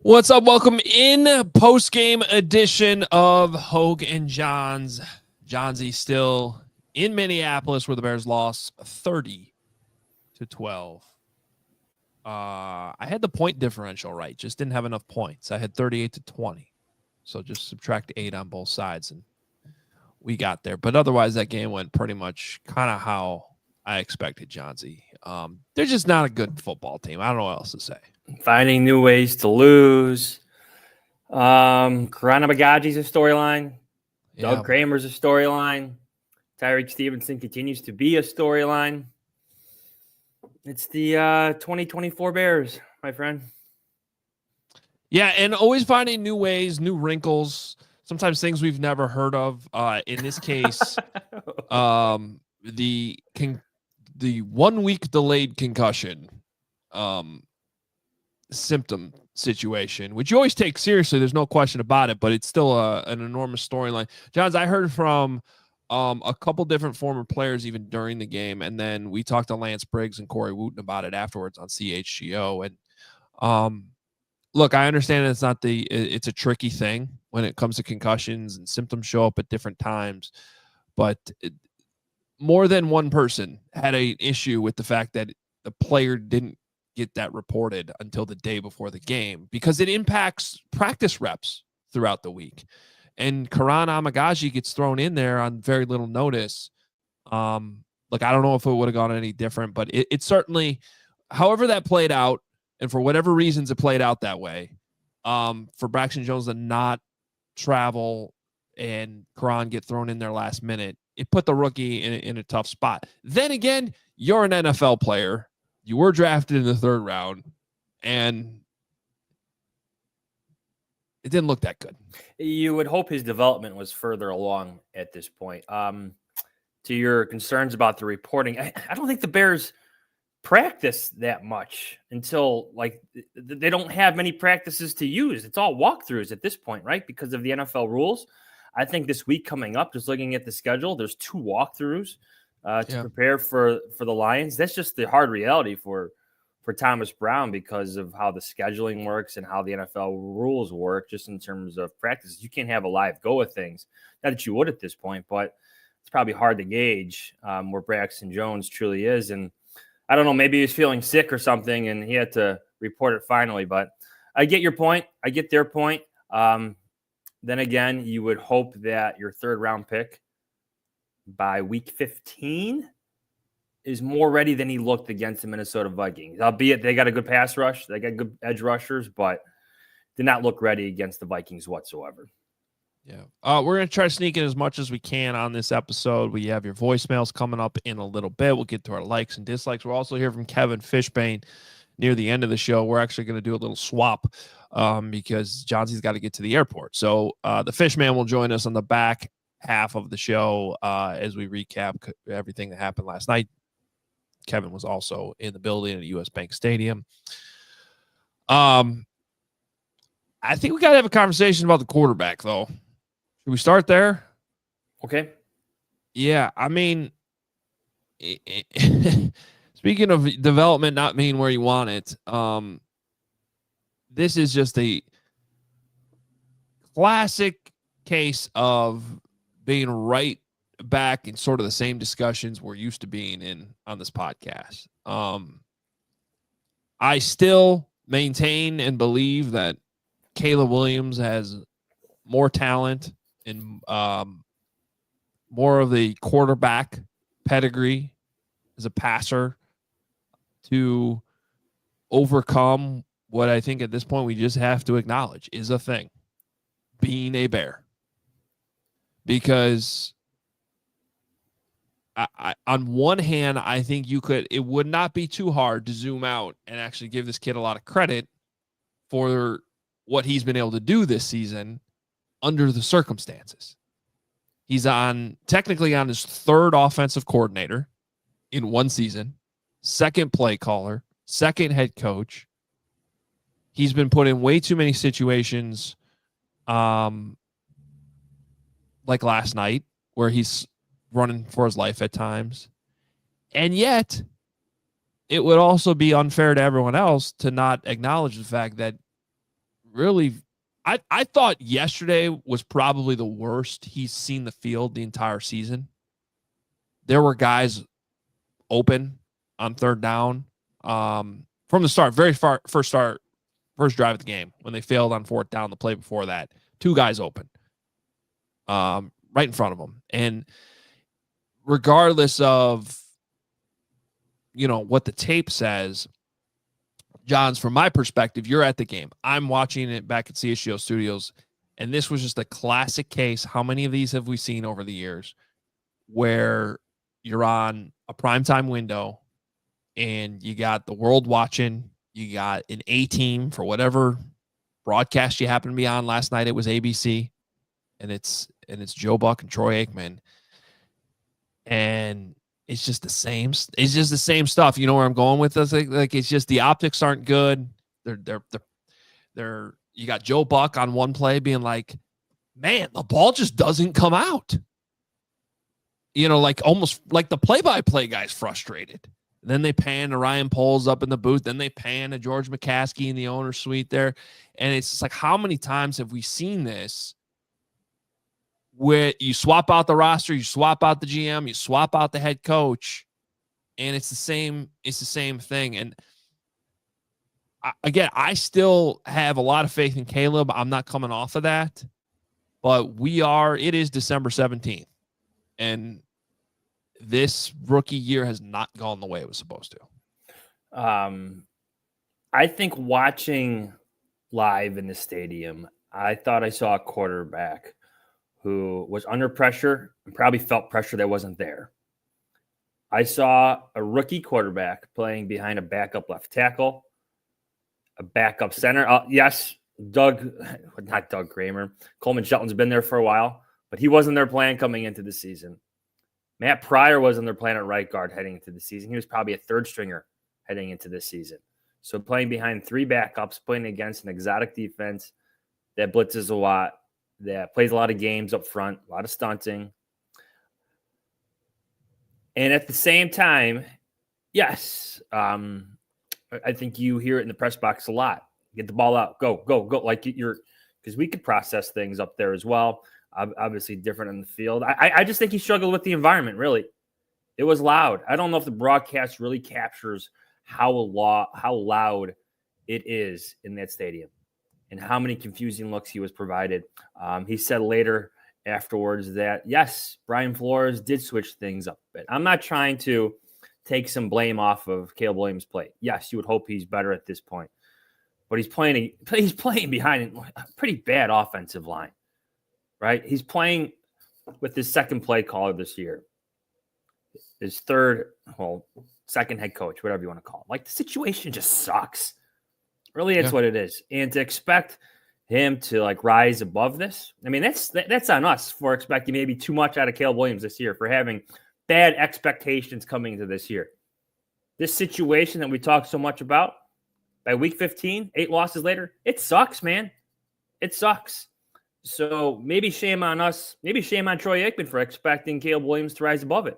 What's up? Welcome in post-game edition of Hoge Jahns. Johnsy still in Minneapolis where the Bears lost 30-12. I had the point differential right, just didn't have enough points. I had 38-20. So just subtract 8 on both sides and we got there. But otherwise that game went pretty much kind of how I expected, Johnsy. They're just not a good football team. I don't know what else to say. Finding new ways to lose. Karana Bagaji's a storyline. Yeah. Doug Kramer's a storyline. Tyreek Stevenson continues to be a storyline. It's the 2024 Bears, my friend. Yeah, and always finding new ways, new wrinkles, sometimes things we've never heard of. In this case, the 1 week delayed concussion symptom situation, which you always take seriously. There's no question about it, but it's still an enormous storyline. Johns, I heard from a couple different former players even during the game, and then we talked to Lance Briggs and Corey Wooten about it afterwards on CHGO. And look, I understand it's a tricky thing when it comes to concussions and symptoms show up at different times, but more than one person had an issue with the fact that the player didn't get that reported until the day before the game because it impacts practice reps throughout the week. And Karan Amagaji gets thrown in there on very little notice. Look, I don't know if it would have gone any different, but it certainly, however that played out, and for whatever reasons it played out that way, for Braxton Jones to not travel and Karan get thrown in there last minute, it put the rookie in a tough spot. Then again, you're an NFL player. You were drafted in the 3rd round, and it didn't look that good. You would hope his development was further along at this point. To your concerns about the reporting, I don't think the Bears practice that much until they don't have many practices to use. It's all walkthroughs at this point, right? Because of the NFL rules. I think this week coming up, just looking at the schedule, there's 2 walkthroughs to prepare for the Lions. That's just the hard reality for Thomas Brown because of how the scheduling works and how the NFL rules work just in terms of practice. You can't have a live go of things. Not that you would at this point, but it's probably hard to gauge where Braxton Jones truly is. And I don't know, maybe he was feeling sick or something and he had to report it finally. But I get your point. I get their point. Then again, you would hope that your 3rd round pick by week 15 is more ready than he looked against the Minnesota Vikings. Albeit they got a good pass rush. They got good edge rushers, but did not look ready against the Vikings whatsoever. Yeah. We're going to try to sneak in as much as we can on this episode. We have your voicemails coming up in a little bit. We'll get to our likes and dislikes. We'll also hear from Kevin Fishbane near the end of the show. We're actually going to do a little swap because Johnsy's got to get to the airport. So the Fishman will join us on the back half of the show as we recap everything that happened last night. Kevin was also in the building at US Bank Stadium. I think we got to have a conversation about the quarterback, though. Should we start there? Okay. Yeah, I mean, speaking of development not being where you want it, this is just a classic case of being right back in sort of the same discussions we're used to being in on this podcast. I still maintain and believe that Caleb Williams has more talent and more of the quarterback pedigree as a passer to overcome what I think at this point we just have to acknowledge is a thing, being a Bear. Because I on one hand, I think it would not be too hard to zoom out and actually give this kid a lot of credit for what he's been able to do this season under the circumstances. He's technically on his 3rd offensive coordinator in one season, 2nd play caller, 2nd head coach. He's been put in way too many situations like last night where he's running for his life at times. And yet, it would also be unfair to everyone else to not acknowledge the fact that really, I thought yesterday was probably the worst he's seen the field the entire season. There were guys open on third down from the start, first drive of the game when they failed on fourth down. The play before that, two guys open, right in front of them, and regardless of what the tape says, Johns, from my perspective, you're at the game. I'm watching it back at CHGO Studios, and this was just a classic case. How many of these have we seen over the years where you're on a primetime window and you got the world watching, you got an A team for whatever broadcast you happen to be on. Last night it was ABC, and it's Joe Buck and Troy Aikman, and it's just the same. It's just the same stuff. You know where I'm going with this? Like it's just the optics aren't good. They're you got Joe Buck on one play being like, man, the ball just doesn't come out. Like almost like the play-by-play guy's frustrated. Then they pan to Ryan Poles up in the booth. Then they pan to George McCaskey in the owner's suite there. And it's just like, how many times have we seen this where you swap out the roster, you swap out the GM, you swap out the head coach, and it's the same thing. And again, I still have a lot of faith in Caleb. I'm not coming off of that, but it is December 17th, and this rookie year has not gone the way it was supposed to. I think watching live in the stadium, I thought I saw a quarterback who was under pressure and probably felt pressure that wasn't there. I saw a rookie quarterback playing behind a backup left tackle, a backup center. Yes, not Doug Kramer. Coleman Shelton's been there for a while, but he wasn't their plan coming into the season. Matt Pryor wasn't their plan at right guard heading into the season. He was probably a third stringer heading into this season. So playing behind three backups, playing against an exotic defense that blitzes a lot, that plays a lot of games up front, a lot of stunting. And at the same time, yes, I think you hear it in the press box a lot. Get the ball out, go. Like because we could process things up there as well. Obviously different in the field. I just think he struggled with the environment, really. It was loud. I don't know if the broadcast really captures how loud it is in that stadium and how many confusing looks he was provided. He said later afterwards that, yes, Brian Flores did switch things up a bit. I'm not trying to take some blame off of Caleb Williams' play. Yes, you would hope he's better at this point. But he's playing behind a pretty bad offensive line, right? He's playing with his second play caller this year. His second head coach, whatever you want to call it. Like, the situation just sucks. Really, it's what it is. And to expect him to rise above this, I mean, that's on us for expecting maybe too much out of Caleb Williams this year, for having bad expectations coming into this year. This situation that we talk so much about, by week 15, 8 losses later, it sucks, man. It sucks. So maybe shame on us. Maybe shame on Troy Aikman for expecting Caleb Williams to rise above it.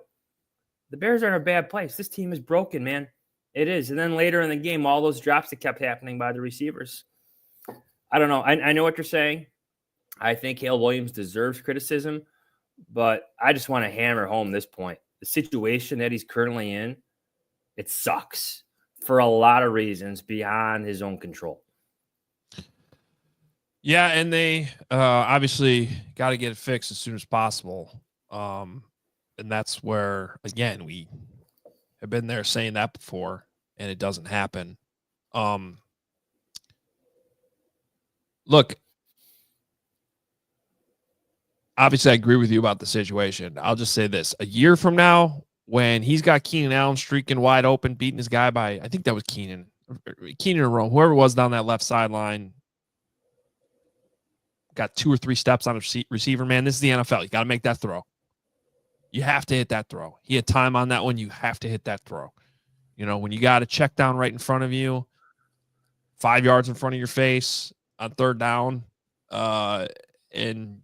The Bears are in a bad place. This team is broken, man. It is. And then later in the game, all those drops that kept happening by the receivers. I don't know. I know what you're saying. I think Caleb Williams deserves criticism, but I just want to hammer home this point. The situation that he's currently in, it sucks for a lot of reasons beyond his own control. Yeah, and they obviously got to get it fixed as soon as possible. And that's where, again, we have been there saying that before, and it doesn't happen. Look, obviously I agree with you about the situation. I'll just say this. A year from now, when he's got Keenan Allen streaking wide open, beating his guy by, I think that was Keenan or Rome, whoever was down that left sideline, got 2 or 3 steps on a receiver, man. This is the NFL. You got to make that throw. You have to hit that throw. He had time on that one. You have to hit that throw. You know, when you got a check down right in front of you, 5 yards in front of your face on third down, and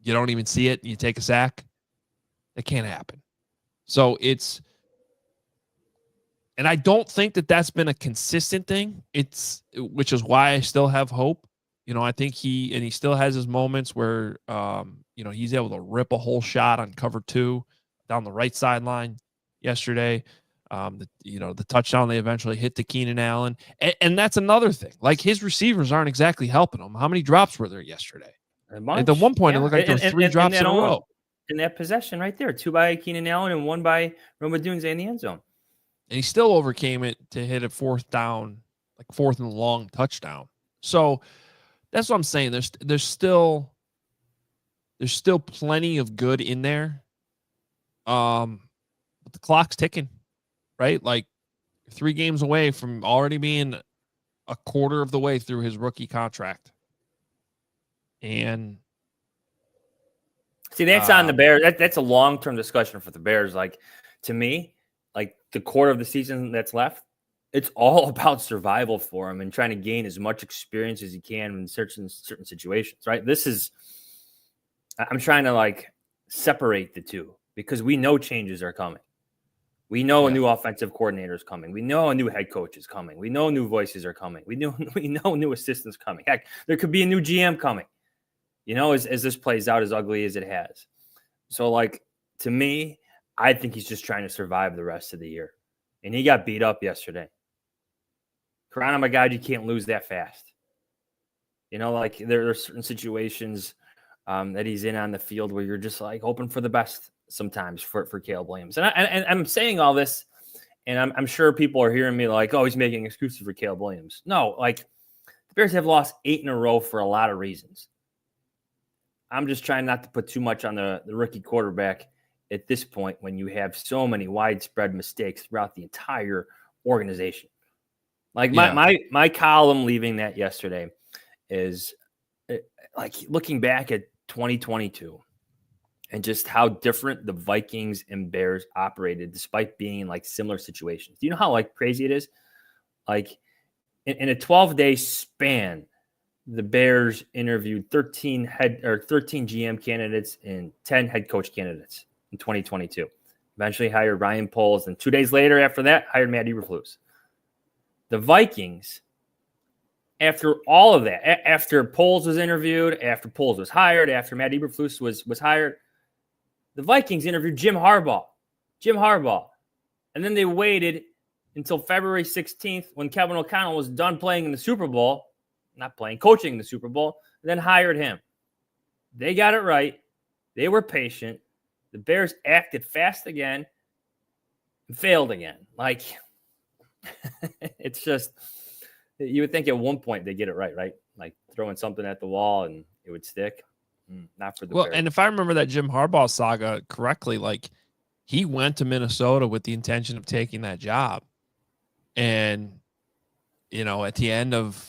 you don't even see it, and you take a sack, it can't happen. So and I don't think that that's been a consistent thing. Which is why I still have hope. I think he still has his moments where, he's able to rip a whole shot on cover 2 down the right sideline yesterday. The touchdown they eventually hit to Keenan Allen. And that's another thing. Like, his receivers aren't exactly helping him. How many drops were there yesterday? At the one point, It looked like there were 3 drops in a row. In that possession right there, 2 by Keenan Allen and 1 by Roma Dunze in the end zone. And he still overcame it to hit a 4th down, like 4th and long touchdown. So that's what I'm saying. There's still plenty of good in there. But the clock's ticking, right? Like, 3 games away from already being a quarter of the way through his rookie contract. And see, that's on the Bears. That's a long-term discussion for the Bears. Like, to me, like, the quarter of the season that's left, it's all about survival for him and trying to gain as much experience as he can in certain situations, right? I'm trying to, like, separate the two because we know changes are coming. We know a new offensive coordinator is coming. We know a new head coach is coming. We know new voices are coming. We know new assistants coming. Heck, there could be a new GM coming, as this plays out as ugly as it has. So, like, to me, I think he's just trying to survive the rest of the year. And he got beat up yesterday. Corona, my God, you can't lose that fast. Like, there are certain situations that he's in on the field where you're just, like, hoping for the best sometimes for Caleb Williams. And I'm saying all this, and I'm sure people are hearing me like, oh, he's making excuses for Caleb Williams. No, like, the Bears have lost 8 in a row for a lot of reasons. I'm just trying not to put too much on the rookie quarterback at this point when you have so many widespread mistakes throughout the entire organization. Like, my column leaving that yesterday is, like, looking back at 2022 and just how different the Vikings and Bears operated despite being in, like, similar situations. Do you know how, like, crazy it is? Like, in a 12-day span, the Bears interviewed 13 GM candidates and 10 head coach candidates in 2022. Eventually hired Ryan Poles, and 2 days later after that, hired Matt Eberflus. The Vikings, after all of that, after Poles was interviewed, after Poles was hired, after Matt Eberflus was hired, the Vikings interviewed Jim Harbaugh. And then they waited until February 16th when Kevin O'Connell was done playing in the Super Bowl, coaching in the Super Bowl, and then hired him. They got it right. They were patient. The Bears acted fast again and failed again. Like, it's just, you would think at one point they get it right? Like, throwing something at the wall and it would stick. Not for the Bears. And if I remember that Jim Harbaugh saga correctly, like, he went to Minnesota with the intention of taking that job. And, at the end of,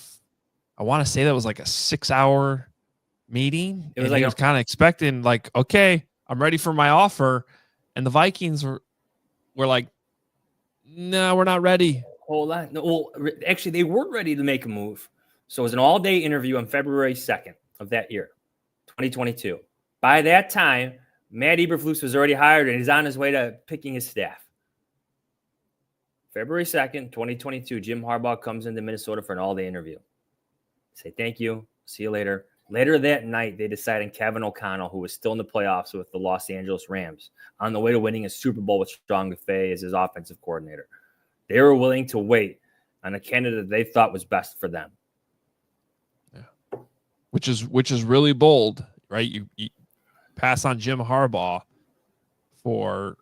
I want to say that was like a 6-hour meeting. He was kind of expecting, like, okay, I'm ready for my offer. And the Vikings were like, no, we're not ready. Hold on. No, well, actually, they were ready to make a move. So it was an all-day interview on February 2nd of that year, 2022. By that time, Matt Eberflus was already hired and he's on his way to picking his staff. February 2nd, 2022, Jim Harbaugh comes into Minnesota for an all-day interview. Say thank you. See you later. Later that night, they decide on Kevin O'Connell, who was still in the playoffs with the Los Angeles Rams, on the way to winning a Super Bowl with Sean McVay as his offensive coordinator. They were willing to wait on a candidate they thought was best for them. Yeah. Which is really bold, right? You pass on Jim Harbaugh for,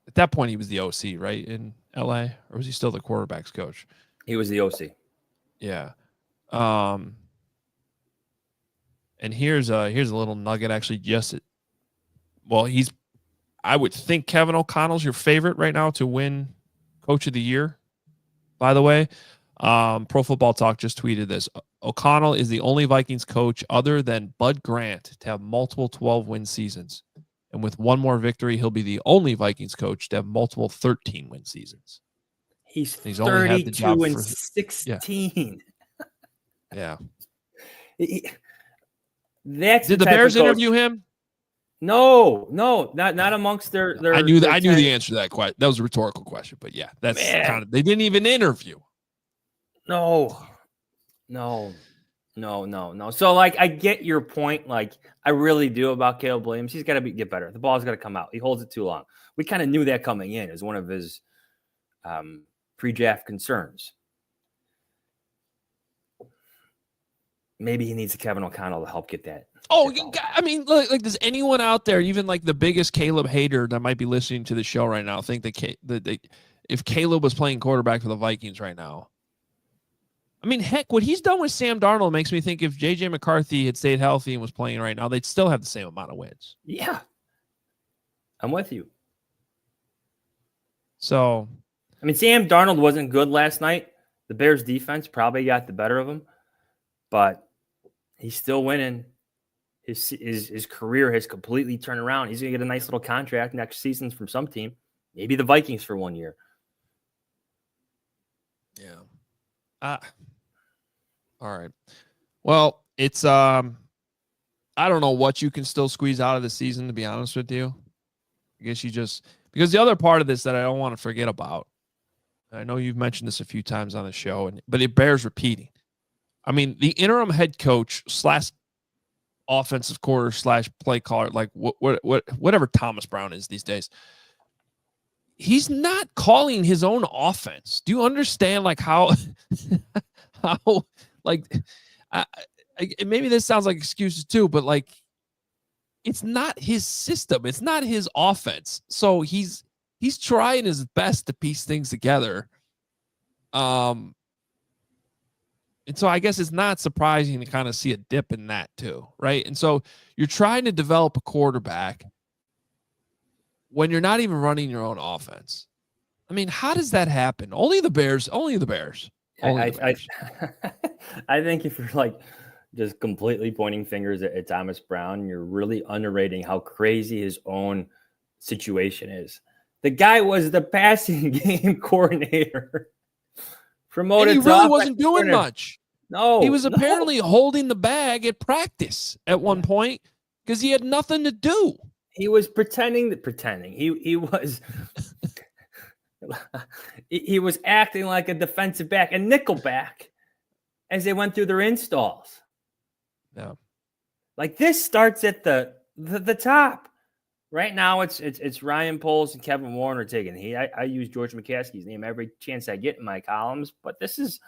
at that point he was the OC, right, in LA, or was he still the quarterback's coach? He was the OC. Yeah. And here's a little nugget actually. I would think Kevin O'Connell's your favorite right now to win Coach of the Year, by the way. Pro Football Talk just tweeted this. O'Connell is the only Vikings coach other than Bud Grant to have multiple 12-win seasons. And with one more victory, he'll be the only Vikings coach to have multiple 13-win seasons. He's 32 and 16. Yeah. Did the Bears interview him? No, not amongst their. I knew the answer to that question. That was a rhetorical question, but yeah, that's kind of. They didn't even interview. No. So, like, I get your point. Like, I really do about Caleb Williams. He's got to get better. The ball's got to come out. He holds it too long. We kind of knew that coming in as one of his pre-draft concerns. Maybe he needs a Kevin O'Connell to help get that. Oh, I mean, like, does anyone out there, even like the biggest Caleb hater that might be listening to the show right now, think that if Caleb was playing quarterback for the Vikings right now? I mean, heck, what he's done with Sam Darnold makes me think if J.J. McCarthy had stayed healthy and was playing right now, they'd still have the same amount of wins. Yeah. I'm with you. So, I mean, Sam Darnold wasn't good last night. The Bears defense probably got the better of him, but he's still winning. His career has completely turned around. He's going to get a nice little contract next season from some team, maybe the Vikings for 1 year. Yeah. All right. Well, it's I don't know what you can still squeeze out of the season, to be honest with you. I guess you just, because the other part of this that I don't want to forget about, I know you've mentioned this a few times on the show, but it bears repeating. I mean, the interim head coach / offensive quarter / play caller, like whatever Thomas Brown is these days, he's not calling his own offense. Do you understand like how like maybe this sounds like excuses too, but like it's not his system, it's not his offense. So he's trying his best to piece things together. And so I guess it's not surprising to kind of see a dip in that too, right? And so you're trying to develop a quarterback when you're not even running your own offense. I mean, how does that happen? Only the Bears. I think if you're like just completely pointing fingers at Thomas Brown, you're really underrating how crazy his own situation is. The guy was the passing game coordinator. Promoted, and he really wasn't doing much. No, he was apparently holding the bag at practice at one point because he had nothing to do. He was pretending. He was acting like a defensive back, a nickel back, as they went through their installs. Yeah, like this starts at the top. Right now, it's Ryan Poles and Kevin Warner taking heat. I use George McCaskey's name every chance I get in my columns, but this is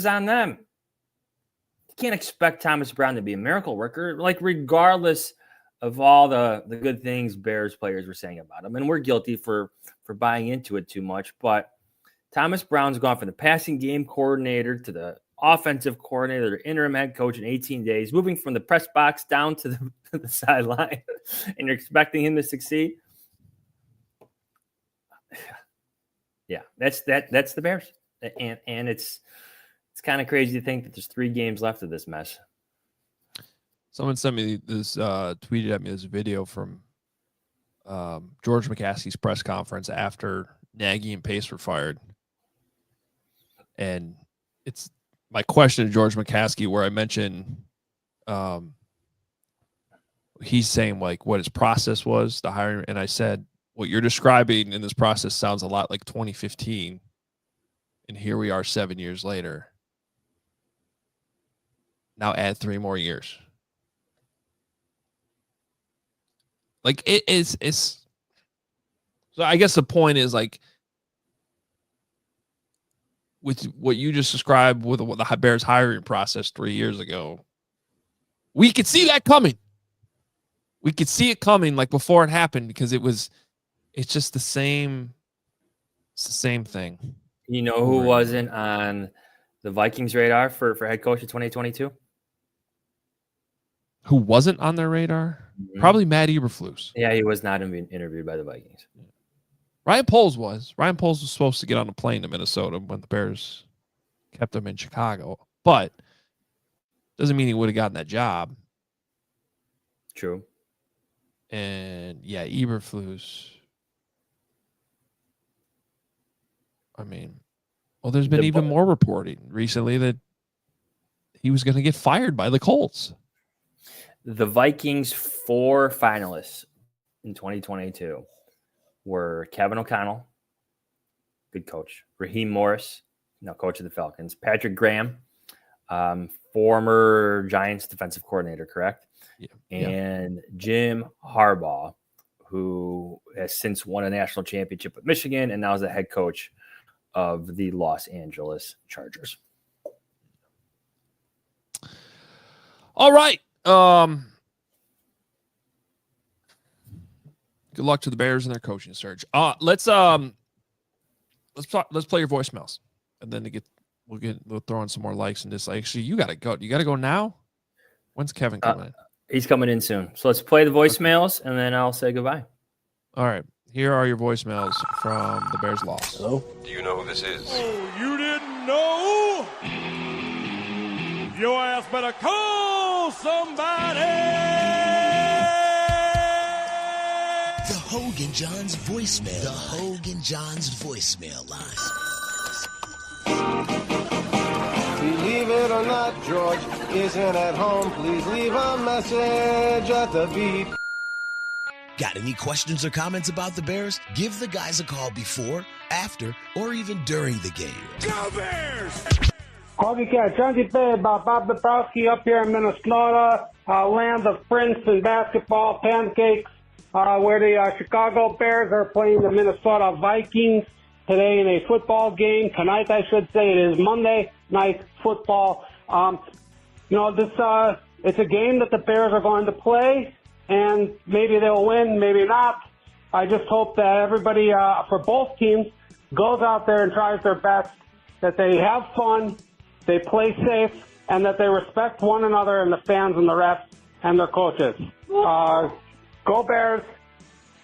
on them. You can't expect Thomas Brown to be a miracle worker, like regardless of all the good things Bears players were saying about him. And we're guilty for buying into it too much. But Thomas Brown's gone from the passing game coordinator to the offensive coordinator, to interim head coach in 18 days, moving from the press box down to the sideline, and you're expecting him to succeed. Yeah, that's the Bears. And it's kind of crazy to think that there's 3 games left of this mess. Someone sent me this, tweeted at me this video from George McCaskey's press conference after Nagy and Pace were fired. And it's my question to George McCaskey where I mentioned he's saying like what his process was, the hiring. And I said, what you're describing in this process sounds a lot like 2015. And here we are 7 years later. Now add 3 more years. Like it's so I guess the point is like with what you just described with the Bears hiring process 3 years ago, we could see that coming. We could see it coming like before it happened because it's just the same. It's the same thing. You know who wasn't on the Vikings radar for head coach of 2022? Who wasn't on their radar? Mm-hmm. Probably Matt Eberflus. Yeah, he was not interviewed by the Vikings. Ryan Poles was. Ryan Poles was supposed to get on a plane to Minnesota when the Bears kept him in Chicago. But doesn't mean he would have gotten that job. True. And, yeah, Eberflus. I mean, well, there's been even more reporting recently that he was going to get fired by the Colts. The Vikings' 4 finalists in 2022 were Kevin O'Connell, good coach, Raheem Morris, now coach of the Falcons. Patrick Graham, former Giants defensive coordinator, correct? Yeah. And Jim Harbaugh, who has since won a national championship with Michigan and now is the head coach of the Los Angeles Chargers. All right. Good luck to the Bears and their coaching search. Let's play your voicemails, and then we'll throw in some more likes and dislikes. Actually, you gotta go. You gotta go now. When's Kevin coming in? He's coming in soon. So let's play the voicemails, and then I'll say goodbye. All right. Here are your voicemails from the Bears loss. Hello? Do you know who this is? Oh, you didn't know? Your ass better call somebody. The Hoge Jahns voicemail. The Hoge Jahns voicemail line. Believe it or not, George isn't at home. Please leave a message at the beep. Got any questions or comments about the Bears? Give the guys a call before, after, or even during the game. Go Bears! Hoge Jahns about Bob Dabrowski up here in Minnesota, land of Prince and basketball pancakes, where the Chicago Bears are playing the Minnesota Vikings today in a football game. Tonight, I should say, it is Monday night football. It's a game that the Bears are going to play, and maybe they'll win, maybe not. I just hope that everybody, for both teams, goes out there and tries their best, that they have fun, they play safe, and that they respect one another and the fans and the refs and their coaches. Go Bears,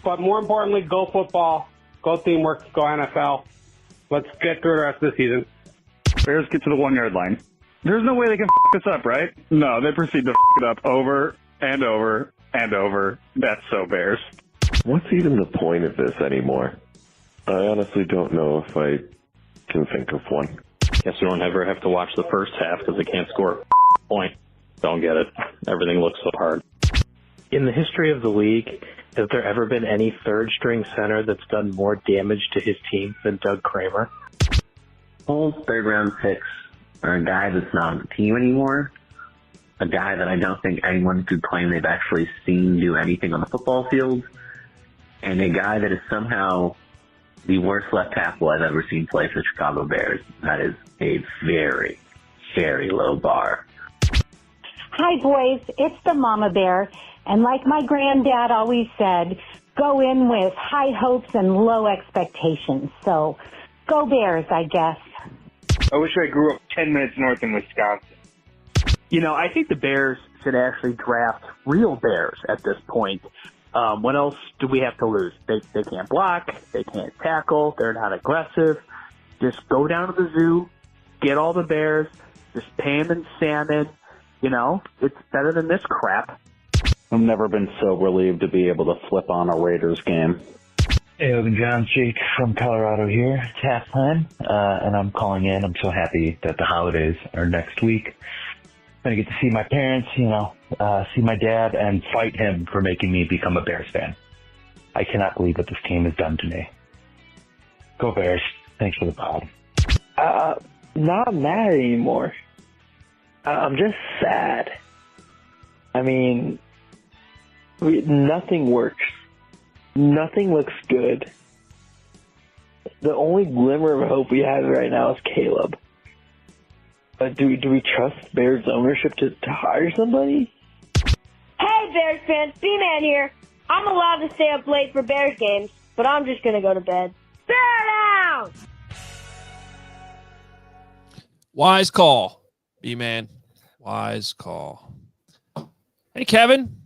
but more importantly, go football, go teamwork, go NFL. Let's get through the rest of the season. Bears get to the 1 yard line. There's no way they can this up, right? No, they proceed to it up over and over and over. That's so Bears. What's even the point of this anymore? I honestly don't know if I can think of one. Guess we won't ever have to watch the first half because they can't score a point. Don't get it. Everything looks so hard. In the history of the league, has there ever been any third-string center that's done more damage to his team than Doug Kramer? All third-round picks are a guy that's not on the team anymore, a guy that I don't think anyone could claim they've actually seen do anything on the football field, and a guy that is somehow the worst left tackle I've ever seen play for the Chicago Bears. That is a very, very low bar. Hi, boys. It's the Mama Bear. And like my granddad always said, go in with high hopes and low expectations. So go Bears, I guess. I wish I grew up 10 minutes north in Wisconsin. I think the Bears should actually draft real Bears at this point. What else do we have to lose? They can't block. They can't tackle. They're not aggressive. Just go down to the zoo, get all the Bears, just pay them in salmon. It's better than this crap. I've never been so relieved to be able to flip on a Raiders game. Hey, Hoge Jahns, Jake from Colorado here. It's halftime, and I'm calling in. I'm so happy that the holidays are next week. I'm going to get to see my parents, see my dad, and fight him for making me become a Bears fan. I cannot believe what this team has done to me. Go Bears. Thanks for the pod. Not mad anymore. I'm just sad. I mean, nothing works. Nothing looks good. The only glimmer of hope we have right now is Caleb. Do we trust Bears ownership to hire somebody? Hey, Bears fans, B-Man here. I'm allowed to stay up late for Bears games, but I'm just going to go to bed. Bear down! Wise call, B-Man. Wise call. Hey, Kevin.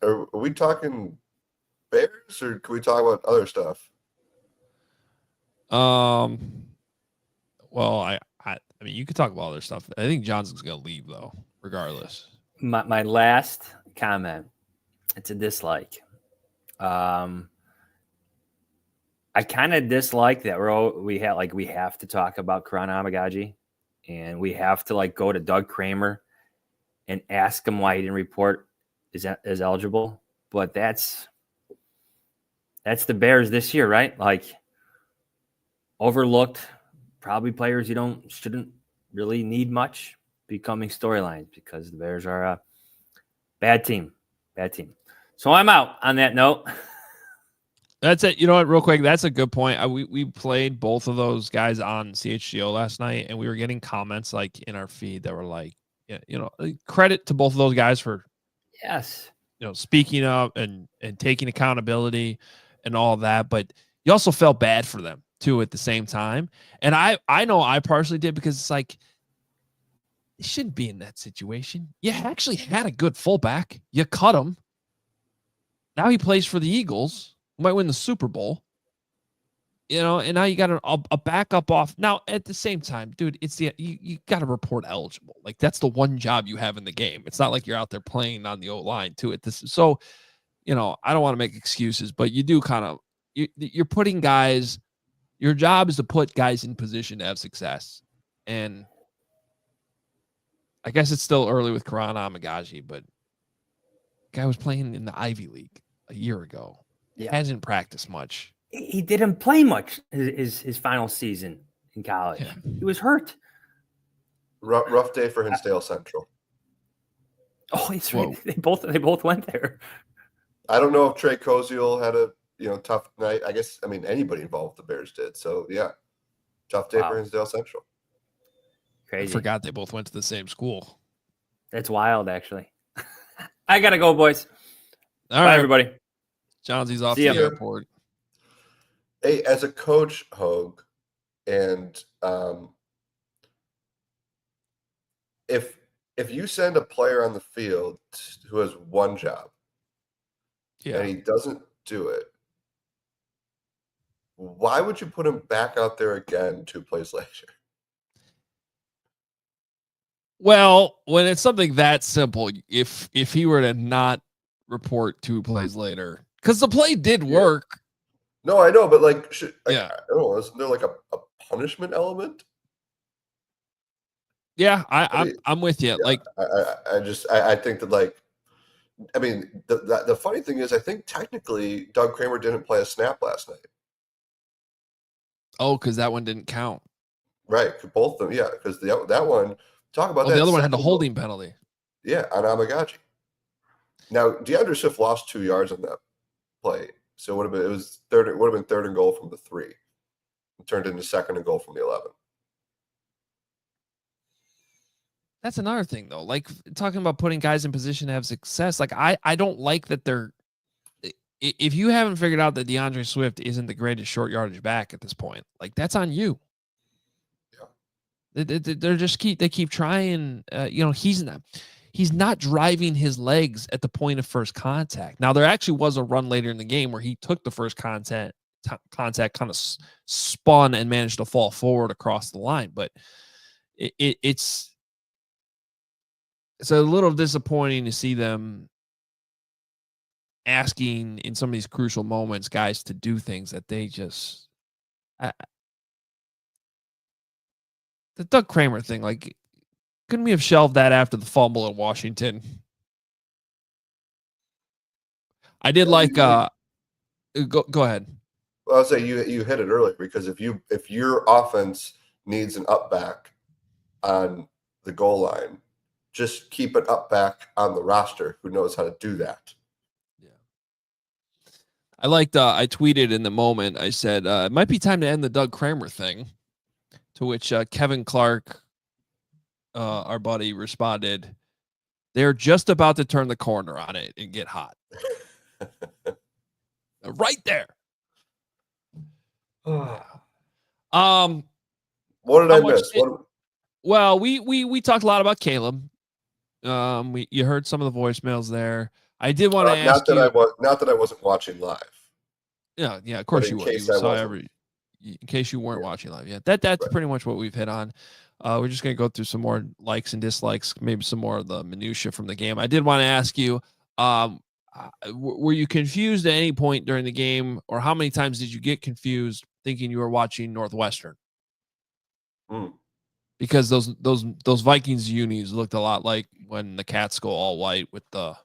Are we talking Bears, or can we talk about other stuff? Well, I mean, you could talk about other stuff. I think Johnson's going to leave, though, regardless. My last comment, it's a dislike. I kind of dislike that we have to talk about Karan Amagaji, and we have to go to Doug Kramer and ask him why he didn't report is eligible. But that's the Bears this year, right? overlooked, probably players you shouldn't really need much becoming storylines because the Bears are a bad team. So I'm out on that note. That's it. You know what? Real quick, that's a good point. We played both of those guys on CHGO last night, and we were getting comments like in our feed that were like, credit to both of those guys for speaking up and taking accountability and all of that. But you also felt bad for them too at the same time. And I know I partially did because it's like, you shouldn't be in that situation. You actually had a good fullback. You cut him. Now he plays for the Eagles. Might win the Super Bowl. And now you got a backup off. Now, at the same time, dude, it's you got to report eligible. Like, that's the one job you have in the game. It's not like you're out there playing on the O-line too. So, I don't want to make excuses, but you do kind of, you're putting guys, your job is to put guys in position to have success. And I guess it's still early with Karan Amagaji, but guy was playing in the Ivy League a year ago. He hasn't practiced much. He didn't play much his final season in college. Yeah. He was hurt. Rough day for Hinsdale Central. Oh, it's right. They both went there. I don't know if Trey Koziel had a tough night. Anybody involved with the Bears did. So yeah, tough day for Hinsdale Central. Crazy. I forgot they both went to the same school. That's wild, actually. I gotta go, boys. All Bye, right, everybody. Johnsy's off to the airport. Hey, as a coach, Hoge, and if you send a player on the field who has one job, and he doesn't do it, why would you put him back out there again 2 plays later? Well, when it's something that simple, if he were to not report 2 plays later, because the play did work. No, I know, but I don't know, isn't there like a punishment element? Yeah, I'm with you. Yeah, I think that the funny thing is I think technically Doug Kramer didn't play a snap last night. Oh, because that one didn't count. Right, both of them, yeah, because that one. Talk about that. The other one had the holding penalty. Yeah, on Amagaji. Now, DeAndre Swift lost 2 yards on that play, so it would have been third and goal from the 3. It turned into second and goal from the 11. That's another thing, though. Like, talking about putting guys in position to have success. Like, I don't like that they're. If you haven't figured out that DeAndre Swift isn't the greatest short yardage back at this point, like, that's on you. They're just keep trying. He's not driving his legs at the point of first contact. Now, there actually was a run later in the game where he took the first contact, kind of spun and managed to fall forward across the line. But it's a little disappointing to see them asking in some of these crucial moments guys to do things that they just. The Doug Kramer thing, like, couldn't we have shelved that after the fumble in Washington? I did like. Go ahead. Well, I'll say you hit it earlier because if your offense needs an up back on the goal line, just keep an up back on the roster who knows how to do that. Yeah. I liked. I tweeted in the moment. I said it might be time to end the Doug Kramer thing. To which Kevin Clark, our buddy, responded, "They're just about to turn the corner on it and get hot." Right there. What did I miss? Well, we talked a lot about Caleb. You heard some of the voicemails there. I did want to ask you. Not that I wasn't watching live. Yeah, of course you were. You saw in case you weren't watching live. Yeah, that's pretty much what we've hit on. We're just going to go through some more likes and dislikes, maybe some more of the minutia from the game. I did want to ask you, were you confused at any point during the game, or how many times did you get confused thinking you were watching Northwestern? Because those Vikings unis looked a lot like when the Cats go all white with the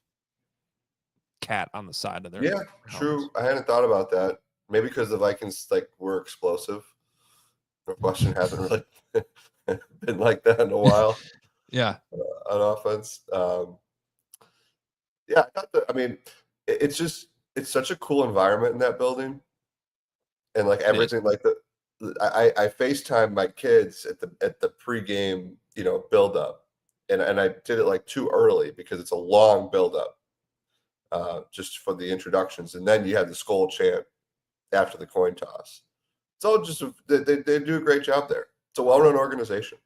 cat on the side of their helmets. True. I hadn't thought about that. Maybe because the Vikings were explosive. Northwestern hasn't really been like that in a while. Yeah. On offense. Yeah, I thought that, I mean, it's such a cool environment in that building. And like everything, like I FaceTime my kids at the pregame, build up. And I did it like too early because it's a long build up. Just for the introductions. And then you have the Skol chant after the coin toss. It's all just they do a great job there. It's a well-run organization.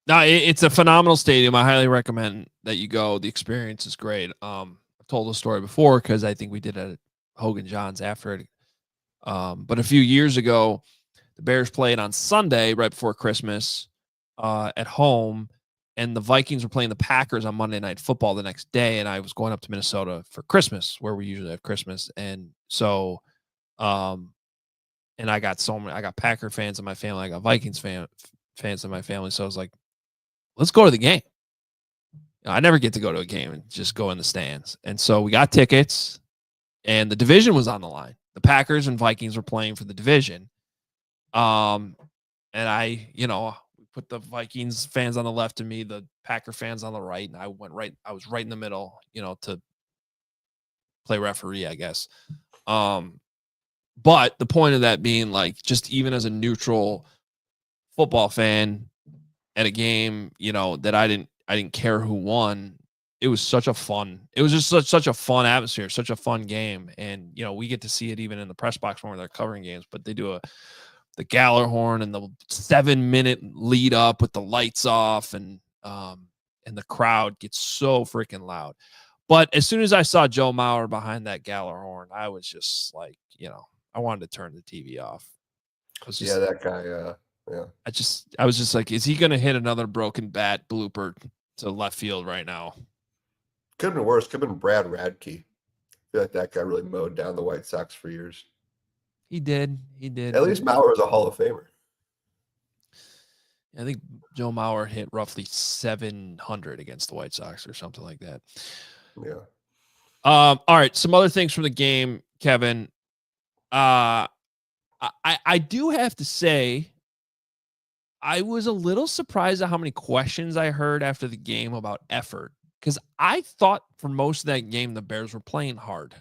No, it's a phenomenal stadium. I highly recommend that you go. The experience is great. I've told the story before because I think we did it at Hoge Jahns after it. But a few years ago, the Bears played on Sunday right before Christmas at home, and the Vikings were playing the Packers on Monday Night Football the next day. And I was going up to Minnesota for Christmas, where we usually have Christmas, and so, and I got Packer fans in my family, I got Vikings fans in my family, so I was like, let's go to the game. I never get to go to a game and just go in the stands. And so we got tickets, and the division was on the line. The Packers and Vikings were playing for the division. And I, we put the Vikings fans on the left of me, the Packer fans on the right, and I was right in the middle, to play referee, I guess. But the point of that being, like, just even as a neutral football fan at a game, that I didn't care who won. It was just such a fun atmosphere, such a fun game. And, we get to see it even in the press box when they're covering games, but they do the Gallarhorn and the 7-minute lead up with the lights off, and the crowd gets so freaking loud. But as soon as I saw Joe Mauer behind that Gallarhorn, I was just like, I wanted to turn the TV off. That guy, yeah. I was just like, is he going to hit another broken bat blooper to left field right now? Could have been worse. Could have been Brad Radke. I feel like that guy really mowed down the White Sox for years. He did. At least Mauer is a Hall of Famer. I think Joe Mauer hit roughly 700 against the White Sox or something like that. Yeah. All right. Some other things from the game, Kevin. I do have to say, I was a little surprised at how many questions I heard after the game about effort, because I thought for most of that game the Bears were playing hard.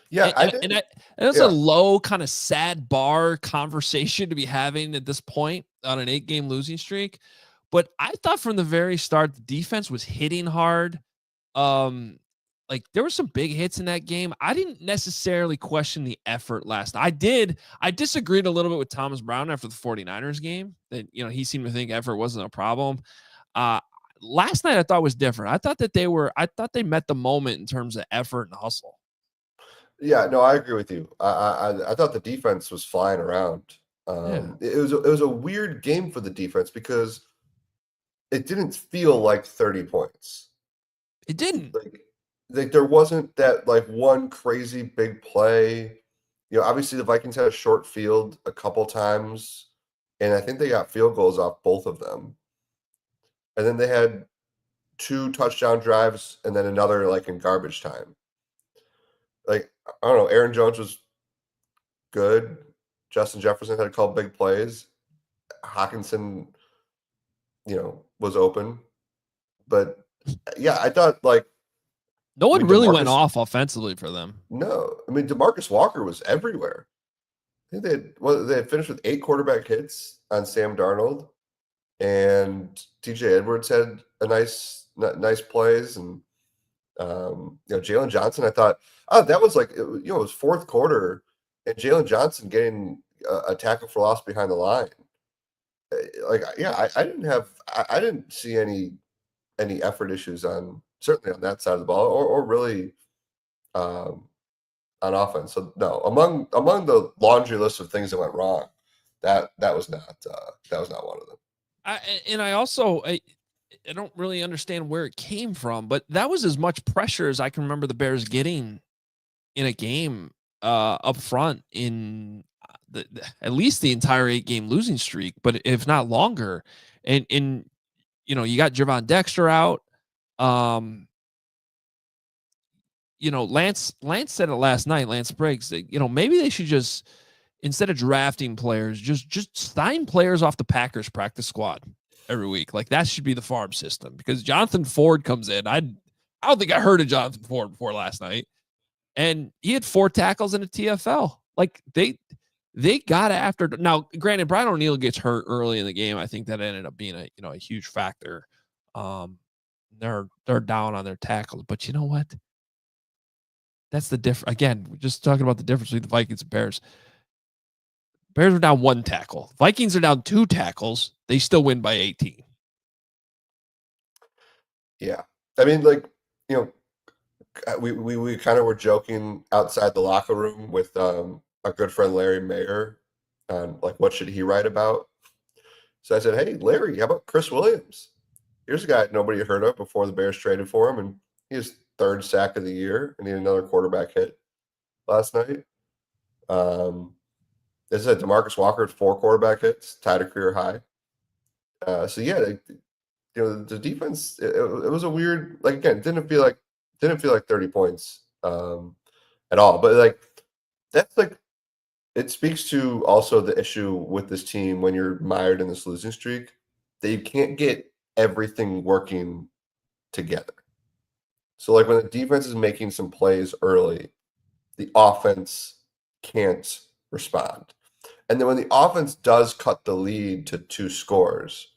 Yeah, and that's a low kind of sad bar conversation to be having at this point on an 8-game losing streak. But I thought from the very start the defense was hitting hard. Like, there were some big hits in that game. I didn't necessarily question the effort last night. I disagreed a little bit with Thomas Brown after the 49ers game that, he seemed to think effort wasn't a problem. Last night I thought was different. I thought they met the moment in terms of effort and hustle. Yeah, no, I agree with you. I thought the defense was flying around. It was a weird game for the defense because it didn't feel like 30 points. It didn't. Like there wasn't that like one crazy big play. Obviously the Vikings had a short field a couple times, and I think they got field goals off both of them. And then they had 2 touchdown drives and then another like in garbage time. Like, I don't know, Aaron Jones was good. Justin Jefferson had a couple big plays. Hawkinson, was open. But yeah, I thought like no one really went off offensively for them. No. I mean, DeMarcus Walker was everywhere. I think they had finished with 8 quarterback hits on Sam Darnold. And TJ Edwards had a nice plays. And, Jalen Johnson, I thought, that was like, it was fourth quarter. And Jalen Johnson getting a tackle for loss behind the line. I didn't see any effort issues certainly on that side of the ball, or really on offense. So no, among the laundry list of things that went wrong, that was not one of them. I don't really understand where it came from, but that was as much pressure as I can remember the Bears getting in a game up front in at least the entire 8-game losing streak, but if not longer. And you got Javon Dexter out. Lance said it last night, Lance Briggs, that, maybe they should just, instead of drafting players, just sign players off the Packers practice squad every week. Like that should be the farm system, because Jonathan Ford comes in. I don't think I heard of Jonathan Ford before last night, and he had 4 tackles in a TFL. Like they got after. Now, granted, Brian O'Neill gets hurt early in the game. I think that ended up being a huge factor. They're down on their tackles, but you know what? That's the difference. Again, we're just talking about the difference between the Vikings and Bears. Bears are down 1 tackle. Vikings are down 2 tackles. They still win by 18. Yeah. I mean, like, we kind of were joking outside the locker room with our good friend Larry Mayer on, like, what should he write about? So I said, hey, Larry, how about Chris Williams? Here's a guy nobody had heard of before the Bears traded for him, and he was 3rd sack of the year, and he had another quarterback hit last night. This is DeMarcus Walker had 4 quarterback hits, tied a career high. So yeah, the defense, it was a weird, like, again, didn't feel like 30 points at all. But like that's like, it speaks to also the issue with this team when you're mired in this losing streak, that you can't get everything working together. So like when the defense is making some plays early, the offense can't respond. And then when the offense does cut the lead to 2 scores,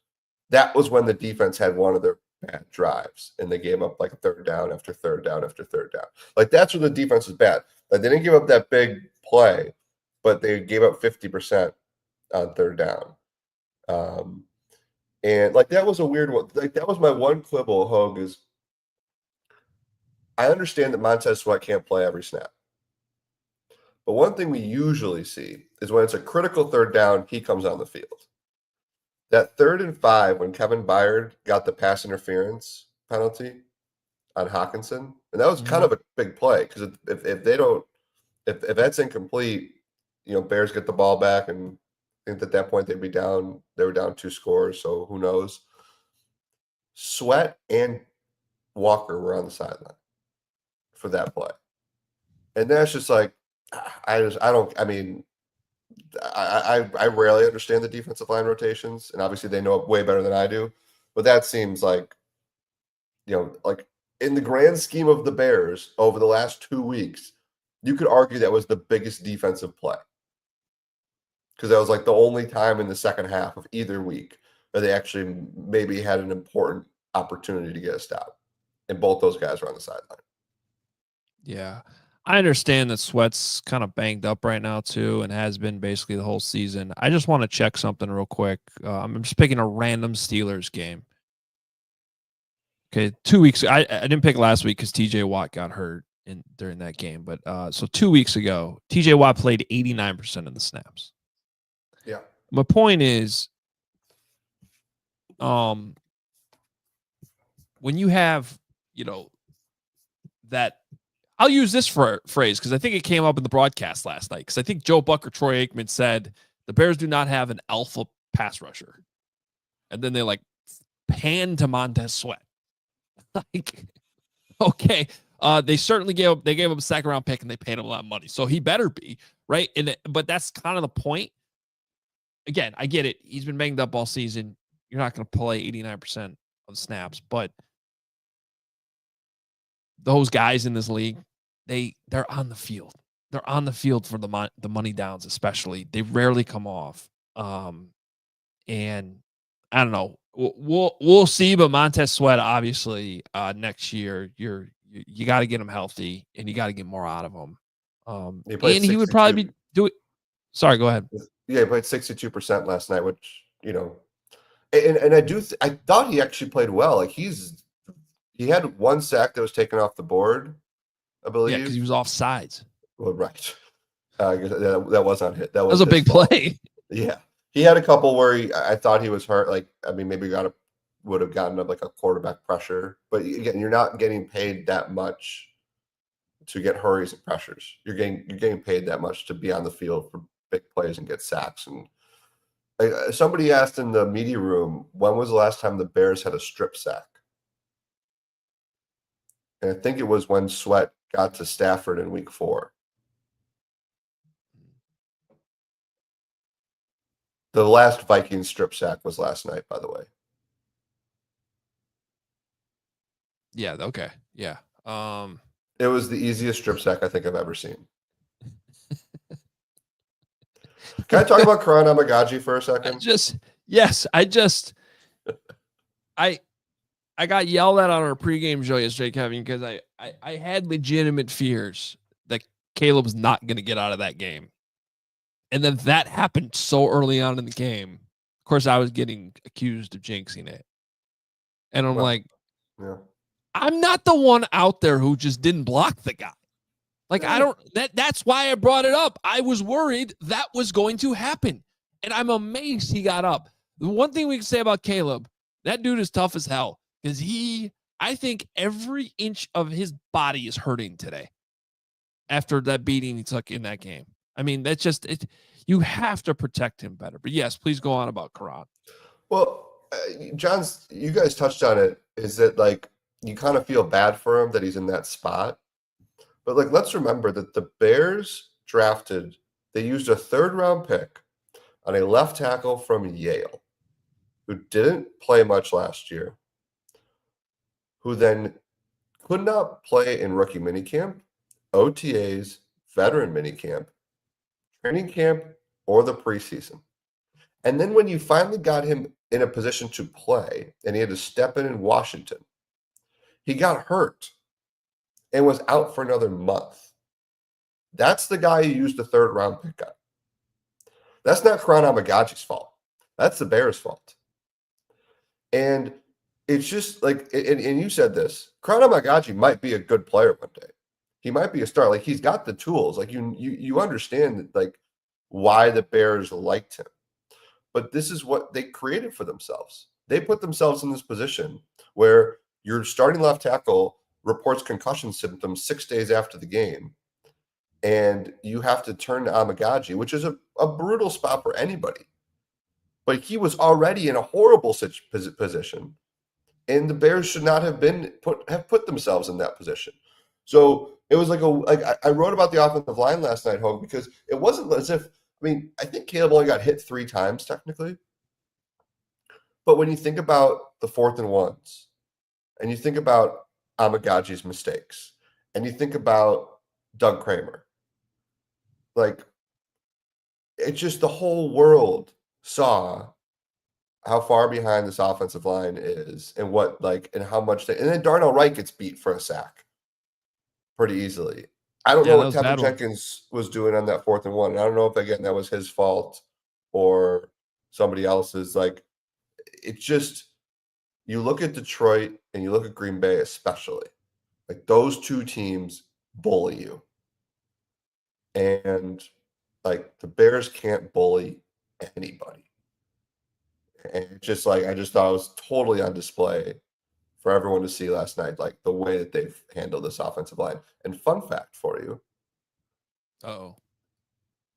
that was when the defense had one of their bad drives, and they gave up like 3rd down after 3rd down after 3rd down. Like that's when the defense was bad. Like they didn't give up that big play, but they gave up 50% on 3rd down. And like that was a weird one. Like that was my one quibble, Hogue, is I understand that Montez Sweat can't play every snap. But one thing we usually see is when it's a critical 3rd down, he comes on the field. That 3rd and 5, when Kevin Byard got the pass interference penalty on Hawkinson, and that was kind of a big play, because if that's incomplete, Bears get the ball back, and I think at that point they were down 2 scores, so who knows. Sweat and Walker were on the sideline for that play. And that's just like, I rarely understand the defensive line rotations, and obviously they know it way better than I do. But that seems like, like in the grand scheme of the Bears over the last 2 weeks, you could argue that was the biggest defensive play, because that was like the only time in the second half of either week where they actually maybe had an important opportunity to get a stop, and both those guys were on the sideline. Yeah. I understand that Sweat's kind of banged up right now too, and has been basically the whole season. I just want to check something real quick. I'm just picking a random Steelers game. Okay, 2 weeks. I didn't pick last week because TJ Watt got hurt during that game. But so 2 weeks ago, TJ Watt played 89% of the snaps. Yeah. My point is, when you have, that. I'll use this phrase because I think it came up in the broadcast last night, because I think Joe Buck or Troy Aikman said the Bears do not have an alpha pass rusher. And then they like pan to Montez Sweat. Like, okay. They certainly gave him a 2nd round pick, and they paid him a lot of money. So he better be, right? But that's kind of the point. Again, I get it. He's been banged up all season. You're not going to play 89% of the snaps, but those guys in this league, they're on the field. They're on the field for the money downs, especially. They rarely come off. And I don't know. We'll see. But Montez Sweat, obviously, next year, you got to get him healthy, and you got to get more out of him. And he would probably do it. Sorry, go ahead. Yeah, he played 62% last night, which and I thought he actually played well. Like he had 1 sack that was taken off the board, I believe. Yeah, because he was offsides. Well, right. That was on hit. That was a big play. Yeah. He had a couple where I thought he was hurt. Like, I mean, maybe would have gotten up like a quarterback pressure. But again, you're not getting paid that much to get hurries and pressures. You're getting paid that much to be on the field for big plays and get sacks. And somebody asked in the media room, when was the last time the Bears had a strip sack? And I think it was when Sweat got to Stafford in week 4. The last Vikings strip sack was last night, by the way. Yeah. Okay. Yeah. It was the easiest strip sack I think I've ever seen. Can I talk about Karan Amagaji for a second? I got yelled at on our pregame show yesterday, Kevin, because I had legitimate fears that Caleb's not going to get out of that game. And then that happened so early on in the game. Of course, I was getting accused of jinxing it. And I'm like, I'm not the one out there who just didn't block the guy. Like, that's why I brought it up. I was worried that was going to happen. And I'm amazed he got up. The one thing we can say about Caleb, that dude is tough as hell. Because I think every inch of his body is hurting today after that beating he took in that game. I mean, that's just it. You have to protect him better. But yes, please go on about Karan. Well, Johns, you guys touched on it. Is that like you kind of feel bad for him that he's in that spot? But like, let's remember that the Bears they used a 3rd-round pick on a left tackle from Yale who didn't play much last year, who then could not play in rookie minicamp, OTAs, veteran minicamp, training camp, or the preseason. And then when you finally got him in a position to play and he had to step in Washington, he got hurt and was out for another month. That's the guy you used the 3rd-round pick on. That's not Karan Amagaji's fault. That's the Bears' fault. And it's just like, and you said this, Karan Amagaji might be a good player one day. He might be a star. Like, he's got the tools. Like, you understand that, like, why the Bears liked him. But this is what they created for themselves. They put themselves in this position where your starting left tackle reports concussion symptoms 6 days after the game, and you have to turn to Amagaji, which is a brutal spot for anybody. But he was already in a horrible position, and the Bears should not have put themselves in that position. So it was I wrote about the offensive line last night, Hoge, because it wasn't as if, I think Caleb only got hit 3 times technically. But when you think about the 4th and 1s, and you think about Amagaji's mistakes, and you think about Doug Kramer, like, it's just the whole world saw how far behind this offensive line is and and how much and then Darnell Wright gets beat for a sack pretty easily. I don't know what Tevin Jenkins was doing on that 4th and 1. And I don't know if, again, that was his fault or somebody else's. Like, it's just, you look at Detroit and you look at Green Bay especially. Like, those 2 teams bully you. And, like, the Bears can't bully anybody. And just like, I just thought it was totally on display for everyone to see last night, like the way that they've handled this offensive line. And fun fact for you. I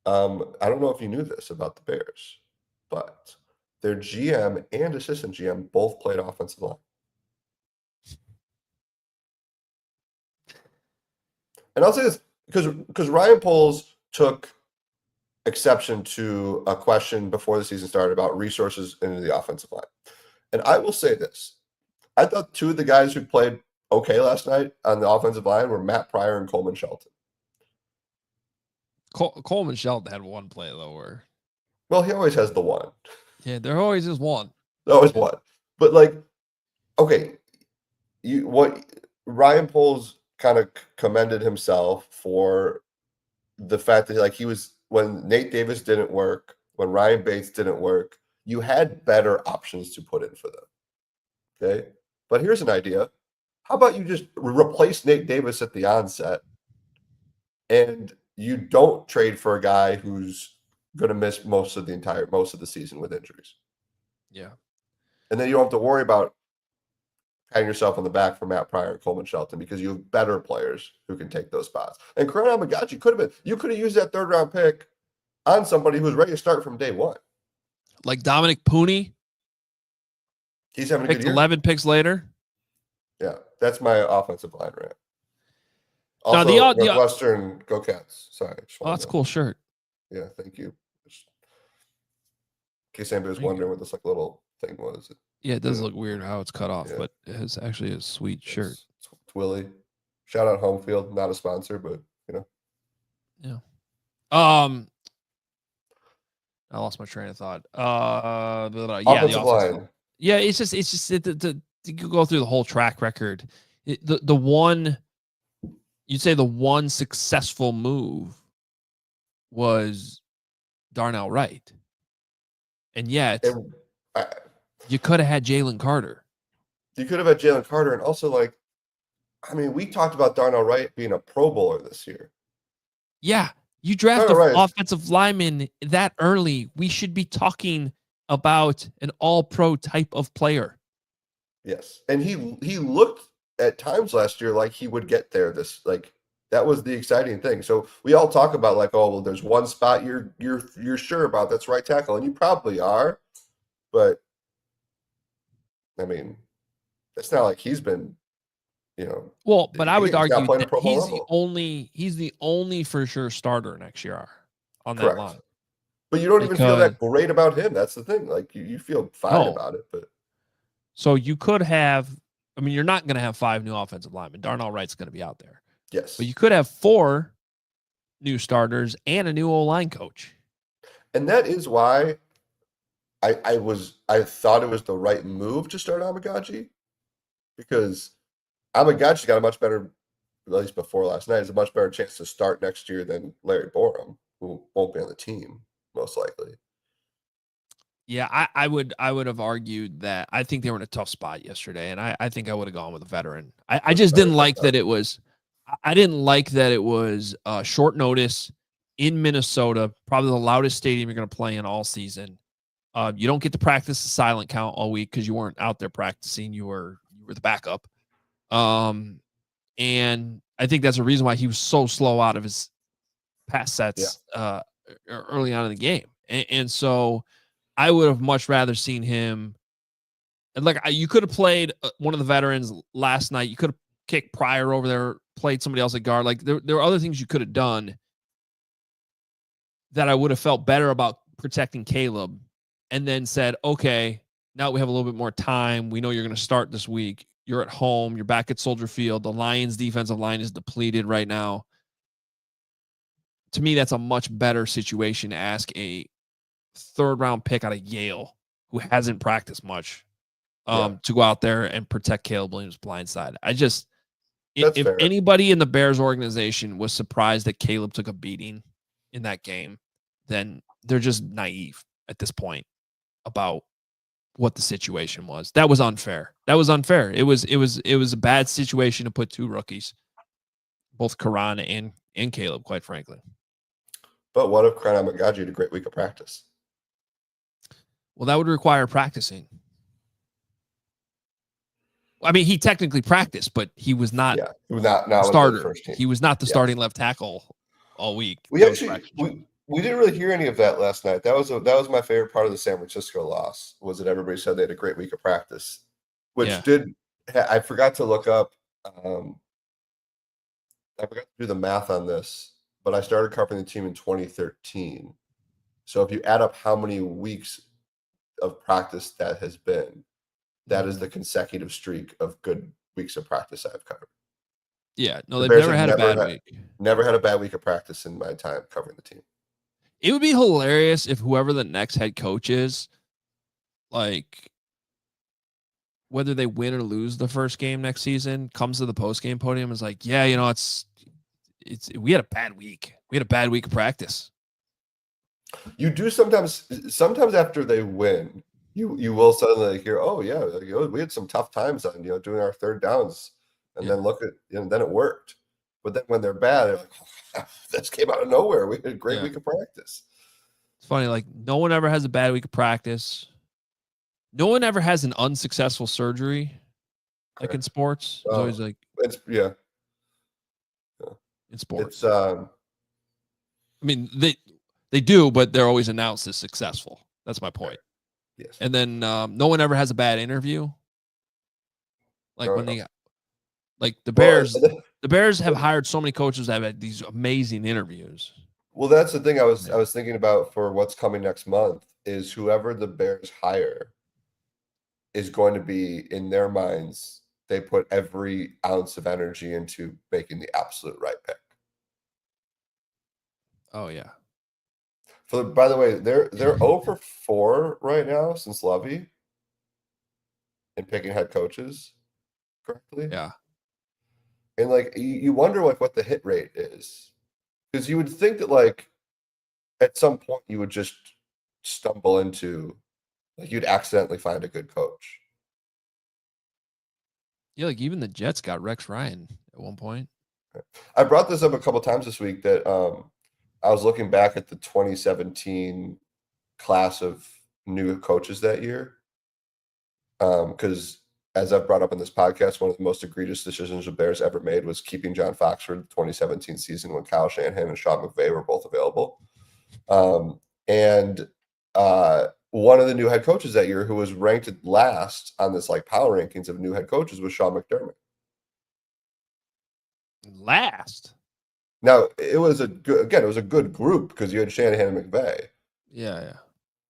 don't know if you knew this about the Bears, but their GM and assistant GM both played offensive line. And I'll say this because Ryan Poles took exception to a question before the season started about resources into the offensive line. And I will say this. I thought 2 of the guys who played okay last night on the offensive line were Matt Pryor and Coleman Shelton. Coleman Shelton had one play, though, well, he always has the one. Yeah, there always is one. There always one. But, like, okay, Ryan Poles kind of commended himself for the fact that, like, he was, when Nate Davis didn't work, when Ryan Bates didn't work, you had better options to put in for them. Okay? But here's an idea. How about you just replace Nate Davis at the onset and you don't trade for a guy who's going to miss most of the season with injuries? Yeah. And then you don't have to worry about patting yourself on the back for Matt Pryor and Coleman Shelton because you have better players who can take those spots. And Karan Amagaji you could have used that 3rd-round pick on somebody who's ready to start from day one. Like Dominic Pooney. He's having a good year. 11 picks later. Yeah, that's my offensive line rant. Also, Northwestern, go Cats. Sorry. Oh, that's a cool shirt. Yeah, thank you. case anybody was wondering what this like little thing was. Yeah, it does look weird how it's cut off, Yeah. but it's actually a sweet shirt. It's Willie. Shout out Home Field, not a sponsor, but Yeah. I lost my train of thought. Yeah, offensive line. Yeah, it's just you could go through the whole track record. The one you'd say the one successful move was Darnell Wright, and yet you could have had Jalen Carter. You could have had Jalen Carter, and also we talked about Darnell Wright being a Pro Bowler this year. Yeah, you draft an offensive lineman that early. We should be talking about an all-pro type of player. Yes, and he looked at times last year like he would get there. That was the exciting thing. So we all talk about there's one spot you're sure about, that's right tackle, and you probably are, but I mean, it's not like he's been, Well, but I would argue that he's the only for sure starter next year on that line. But you don't even feel that great about him. That's the thing. Like you feel fine about it, but so you could have. I mean, you're not going to have 5 new offensive linemen. Darnell Wright's going to be out there. Yes, but you could have 4 new starters and a new O-line coach. And that is why I thought it was the right move to start Amagaji, because Amagaji's got a much better, at least before last night, has a much better chance to start next year than Larry Borum, who won't be on the team most likely. Yeah, I would have argued that I think they were in a tough spot yesterday, and I think I would have gone with a veteran. I just didn't like that it was. I didn't like that it was short notice in Minnesota, probably the loudest stadium you're going to play in all season. You don't get to practice the silent count all week because you weren't out there practicing. You were the backup. And I think that's a reason why he was so slow out of his pass sets early on in the game. And so I would have much rather seen him. And you could have played one of the veterans last night. You could have kicked Pryor over there, played somebody else at guard. There were other things you could have done that I would have felt better about protecting Caleb, and then said, okay, now we have a little bit more time. We know you're going to start this week. You're at home. You're back at Soldier Field. The Lions' defensive line is depleted right now. To me, that's a much better situation to ask a 3rd-round pick out of Yale who hasn't practiced much to go out there and protect Caleb Williams' blind side. If anybody in the Bears organization was surprised that Caleb took a beating in that game, then they're just naive at this point about what the situation was. That was unfair. It was a bad situation to put 2 rookies, both Karan and Caleb, quite frankly. But what if Karan Amagaji had a great week of practice? Well, that would require practicing. I mean, he technically practiced, but he was not. Yeah, he was not starter. First team. He was not the starting left tackle all week. We didn't really hear any of that last night. That was my favorite part of the San Francisco loss, was that everybody said they had a great week of practice, which I forgot to look up. I forgot to do the math on this, but I started covering the team in 2013. So if you add up how many weeks of practice that has been, that is the consecutive streak of good weeks of practice I've covered. Yeah, no, they've never had a bad week. Never had a bad week of practice in my time covering the team. It would be hilarious if whoever the next head coach is, whether they win or lose the first game next season, comes to the post-game podium and is like, yeah, we had a bad week. We had a bad week of practice. You do sometimes after they win, you will suddenly hear, oh yeah, we had some tough times on doing our 3rd downs, and then look at then it worked. But then when they're bad, they're like, oh, this came out of nowhere. We had a great week of practice. It's funny, no one ever has a bad week of practice. No one ever has an unsuccessful surgery, in sports. It's always in sports. I mean, they do, but they're always announced as successful. That's my point. Yes. And then no one ever has a bad interview. When they got, the Bears, the Bears have hired so many coaches that have had these amazing interviews. Well, that's the thing I was thinking about for what's coming next month is whoever the Bears hire is going to be, in their minds, they put every ounce of energy into making the absolute right pick. Oh yeah. By the way, they're 0 for 4 right now since Lovey in picking head coaches correctly. Yeah. And like you wonder like what the hit rate is. Because you would think that like at some point you would just stumble into like you'd accidentally find a good coach. Yeah, like even the Jets got Rex Ryan at one point. I brought this up a couple times this week that I was looking back at the 2017 class of new coaches that year. Because as I've brought up in this podcast, one of the most egregious decisions the Bears ever made was keeping John Fox for the 2017 season when Kyle Shanahan and Sean McVay were both available. And one of the new head coaches that year who was ranked last on this like power rankings of new head coaches was Sean McDermott. Last. Now it was a good group because you had Shanahan and McVay. Yeah, yeah.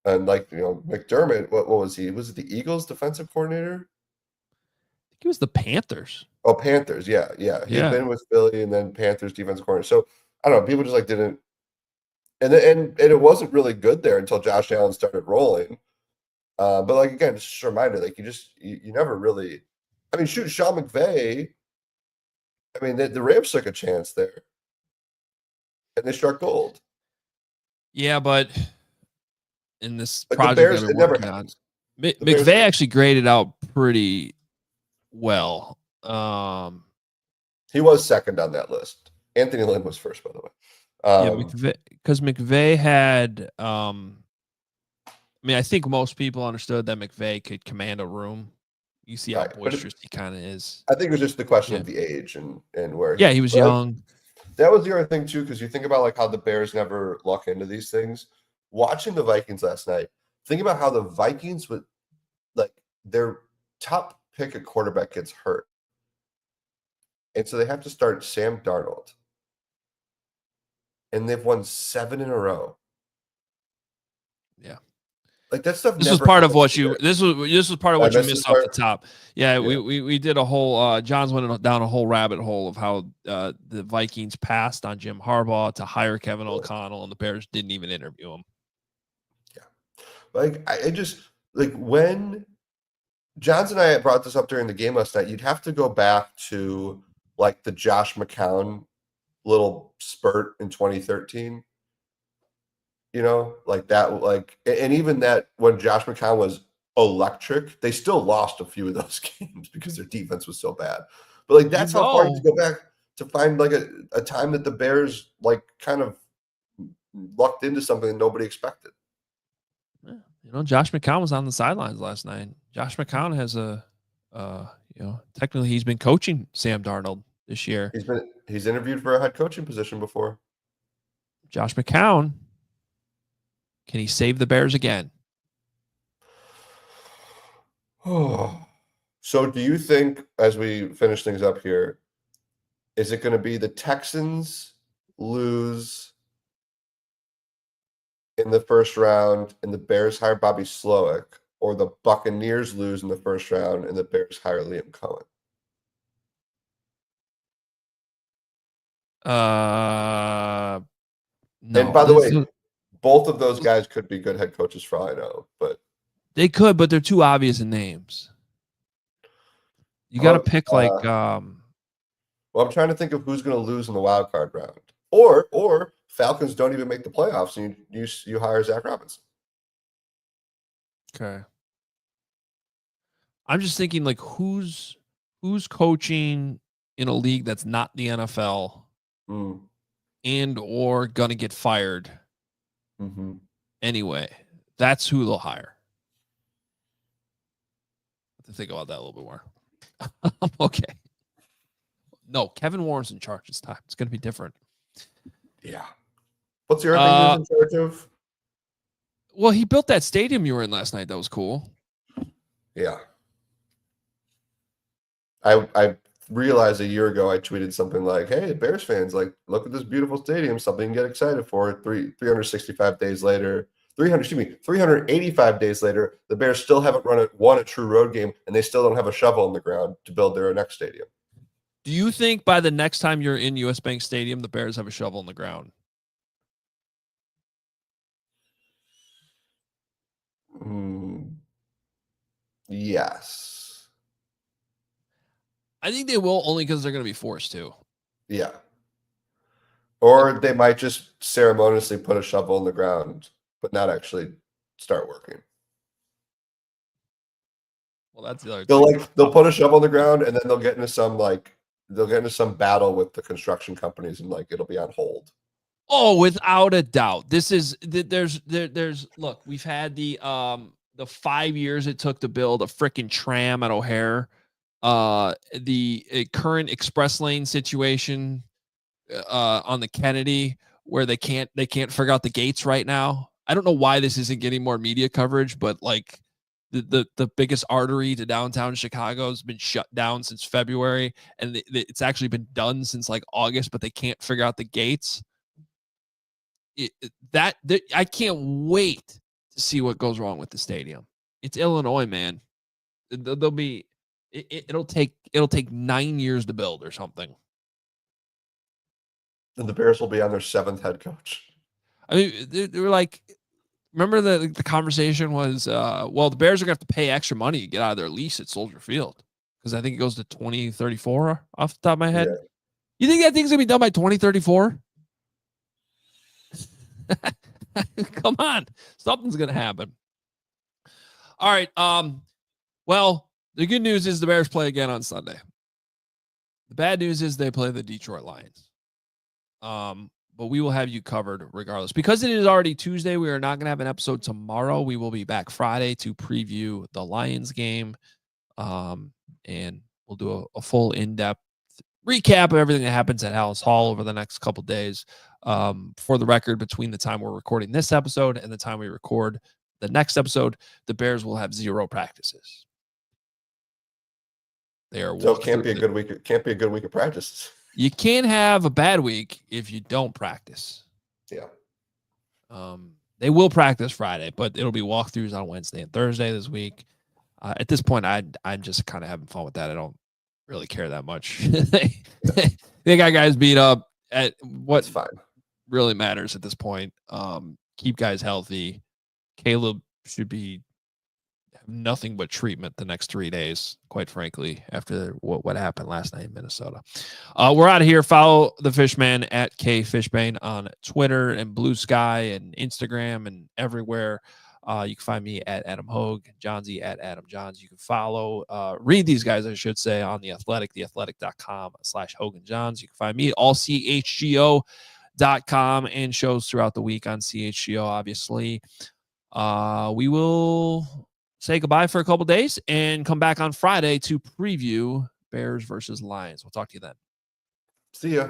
And like McDermott, what was he? Was it the Eagles defensive coordinator? I think it was the Panthers. Oh, Panthers, yeah. He'd been with Philly and then Panthers defensive coordinator. So I don't know, people just like didn't, and it wasn't really good there until Josh Allen started rolling. But like again, just a reminder, like you never really. I mean, shoot, Sean McVay. I mean, the Rams took a chance there, and they struck gold. Yeah, but in this like project the Bears, that it we're never working on, happens. McVay actually graded out pretty well. He was second on that list. Anthony Lynn was first, by the way. Yeah, because McVay had. I mean, I think most people understood that McVay could command a room. You see how boisterous he kind of is. I think it was just the question of the age and where. Yeah, he was young. That was the other thing too, because you think about like how the Bears never luck into these things. Watching the Vikings last night, think about how the Vikings would like their top pick at quarterback gets hurt, and so they have to start Sam Darnold, and they've won 7 in a row. Yeah. Like that stuff. This was part of what you. This was part of what you missed off the top. Yeah, Yeah. we did a whole. John's went down a whole rabbit hole of how the Vikings passed on Jim Harbaugh to hire Kevin O'Connell, and the Bears didn't even interview him. Like I just like when Johns and I brought this up during the game last night, you'd have to go back to like the Josh McCown little spurt in 2013. Like that, like, and even that when Josh McCown was electric, they still lost a few of those games because their defense was so bad. But like that's how far you go back to find like a time that the Bears like kind of lucked into something that nobody expected. Josh McCown was on the sidelines last night. Josh McCown has technically he's been coaching Sam Darnold this year. He's interviewed for a head coaching position before. Josh McCown, can he save the Bears again? So do you think, as we finish things up here, is it going to be the Texans lose in the first round and the Bears hire Bobby Slowick, or the Buccaneers lose in the first round and the Bears hire Liam Cohen? No. And by the way, both of those guys could be good head coaches for all I know, but they could, but they're too obvious in names. You got to pick like. Well, I'm trying to think of who's going to lose in the wild card round, or Falcons don't even make the playoffs, and you hire Zach Robinson. Okay. I'm just thinking like who's coaching in a league that's not the NFL, and or gonna get fired. Mm-hmm. Anyway, that's who they'll hire. I have to think about that a little bit more. Okay. No, Kevin Warren's in charge this time. It's going to be different. Yeah. What's the other thing he's in charge of? Well, he built that stadium you were in last night. That was cool. Yeah. I realized a year ago I tweeted something like, "Hey, Bears fans, like, look at this beautiful stadium. Something to get excited for." 365 days later, 385 days later, the Bears still haven't won a true road game, and they still don't have a shovel in the ground to build their next stadium. Do you think by the next time you're in US Bank Stadium, the Bears have a shovel in the ground? Yes. I think they will, only because they're going to be forced to. Yeah. Or they might just ceremoniously put a shovel in the ground, but not actually start working. Well, that's the other they'll put a shovel in the ground, and then they'll get into some battle with the construction companies, and it'll be on hold. Oh, without a doubt. This is there's look, we've had the 5 years it took to build a freaking tram at O'Hare. The current express lane situation on the Kennedy, where they can't figure out the gates right now. I don't know why this isn't getting more media coverage, but the biggest artery to downtown Chicago has been shut down since February, and it's actually been done since August, but they can't figure out the gates. I can't wait to see what goes wrong with the stadium. It's Illinois, man. It'll take 9 years to build or something. And the Bears will be on their 7th head coach. I mean, they were remember the conversation was, the Bears are going to have to pay extra money to get out of their lease at Soldier Field, because I think it goes to 2034 off the top of my head. Yeah. You think that thing's going to be done by 2034? Come on. Something's going to happen. All right. Well, the good news is the Bears play again on Sunday. The bad news is they play the Detroit Lions. But we will have you covered regardless. Because it is already Tuesday, we are not going to have an episode tomorrow. We will be back Friday to preview the Lions game. And we'll do a full in-depth recap of everything that happens at Hallis Hall over the next couple days. For the record, between the time we're recording this episode and the time we record the next episode, the Bears will have 0 practices. So it can't be a good week. It can't be a good week of practices. You can't have a bad week if you don't practice. Yeah. They will practice Friday, but it'll be walkthroughs on Wednesday and Thursday this week. At this point, I'm just kind of having fun with that. I don't really care that much. They got guys beat up. At what's fine really matters at this point. Keep guys healthy. Caleb should have nothing but treatment the next 3 days, quite frankly, after what happened last night in Minnesota. We're out of here. Follow the Fishman at KFishbane on Twitter and Blue Sky and Instagram and everywhere. You can find me at Adam Hoge, Johnsy at Adam Johns. You can read these guys, I should say, on The Athletic, theathletic.com/Hoge Jahns. You can find me at allchgo.com and shows throughout the week on CHGO, obviously. We will say goodbye for a couple days and come back on Friday to preview Bears versus Lions. We'll talk to you then. See ya.